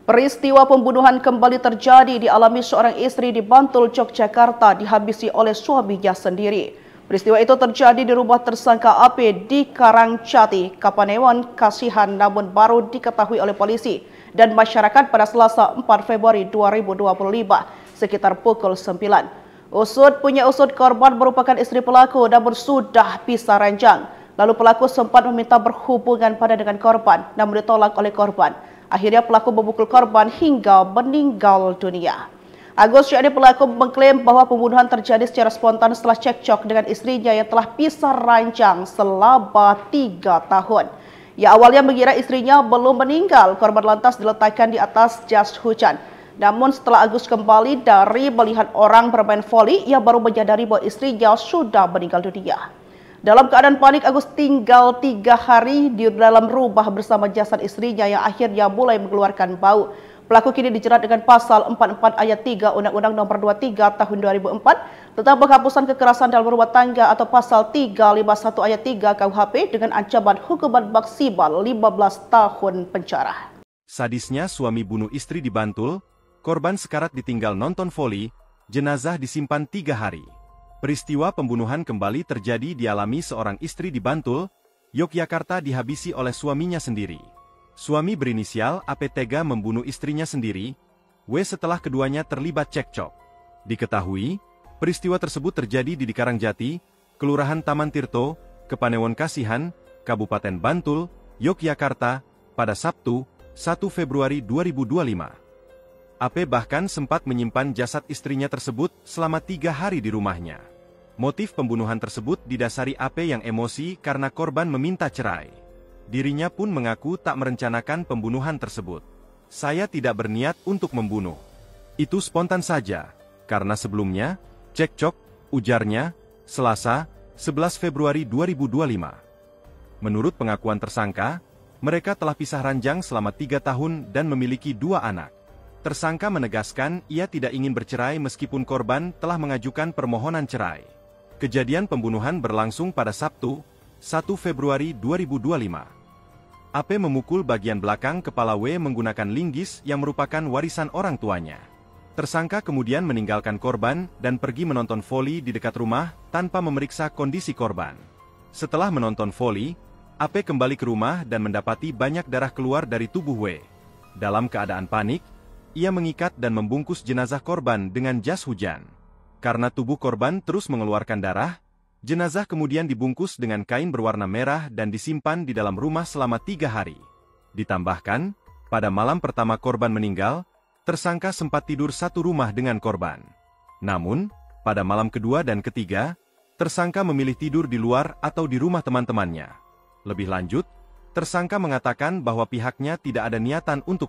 Peristiwa pembunuhan kembali terjadi dialami seorang istri di Bantul, Yogyakarta dihabisi oleh suaminya sendiri. Peristiwa itu terjadi di rumah tersangka AP di Karangjati, Kapanewon, Kasihan, namun baru diketahui oleh polisi dan masyarakat pada Selasa 4 Februari 2025 sekitar pukul 9. Usut korban merupakan istri pelaku namun sudah pisah ranjang. Lalu pelaku sempat meminta berhubungan dengan korban namun ditolak oleh korban. Akhirnya pelaku memukul korban hingga meninggal dunia. Agus, yakni pelaku, mengklaim bahwa pembunuhan terjadi secara spontan setelah cekcok dengan istrinya yang telah pisah ranjang selama 3 tahun. Ia awalnya mengira istrinya belum meninggal, korban lantas diletakkan di atas jas hujan. Namun setelah Agus kembali dari melihat orang bermain voli, ia baru menyadari bahwa istrinya sudah meninggal dunia. Dalam keadaan panik, Agus tinggal 3 hari di dalam rumah bersama jasad istrinya yang akhirnya mulai mengeluarkan bau. Pelaku kini dijerat dengan pasal 44 ayat 3 Undang-Undang Nomor 23 Tahun 2004 tentang penghapusan kekerasan dalam rumah tangga atau pasal 351 ayat 3 KUHP dengan ancaman hukuman maksimal 15 tahun penjara. Sadisnya suami bunuh istri di Bantul, korban sekarat ditinggal nonton voli, jenazah disimpan 3 hari. Peristiwa pembunuhan kembali terjadi dialami seorang istri di Bantul, Yogyakarta dihabisi oleh suaminya sendiri. Suami berinisial AP tega membunuh istrinya sendiri, W setelah keduanya terlibat cekcok. Diketahui, peristiwa tersebut terjadi di Karangjati, Kelurahan Taman Tirto, Kapanewon Kasihan, Kabupaten Bantul, Yogyakarta, pada Sabtu, 1 Februari 2025. AP bahkan sempat menyimpan jasad istrinya tersebut selama 3 hari di rumahnya. Motif pembunuhan tersebut didasari AP yang emosi karena korban meminta cerai. Dirinya pun mengaku tak merencanakan pembunuhan tersebut. Saya tidak berniat untuk membunuh. Itu spontan saja, karena sebelumnya, cekcok, ujarnya, Selasa, 11 Februari 2025. Menurut pengakuan tersangka, mereka telah pisah ranjang selama 3 tahun dan memiliki 2 anak. Tersangka menegaskan ia tidak ingin bercerai meskipun korban telah mengajukan permohonan cerai. Kejadian pembunuhan berlangsung pada Sabtu, 1 Februari 2025. AP memukul bagian belakang kepala W menggunakan linggis yang merupakan warisan orang tuanya. Tersangka kemudian meninggalkan korban dan pergi menonton voli di dekat rumah tanpa memeriksa kondisi korban. Setelah menonton voli, AP kembali ke rumah dan mendapati banyak darah keluar dari tubuh W. Dalam keadaan panik, ia mengikat dan membungkus jenazah korban dengan jas hujan. Karena tubuh korban terus mengeluarkan darah, jenazah kemudian dibungkus dengan kain berwarna merah dan disimpan di dalam rumah selama 3 hari. Ditambahkan, pada malam pertama korban meninggal, tersangka sempat tidur satu rumah dengan korban. Namun, pada malam kedua dan ketiga, tersangka memilih tidur di luar atau di rumah teman-temannya. Lebih lanjut, tersangka mengatakan bahwa pihaknya tidak ada niatan untuk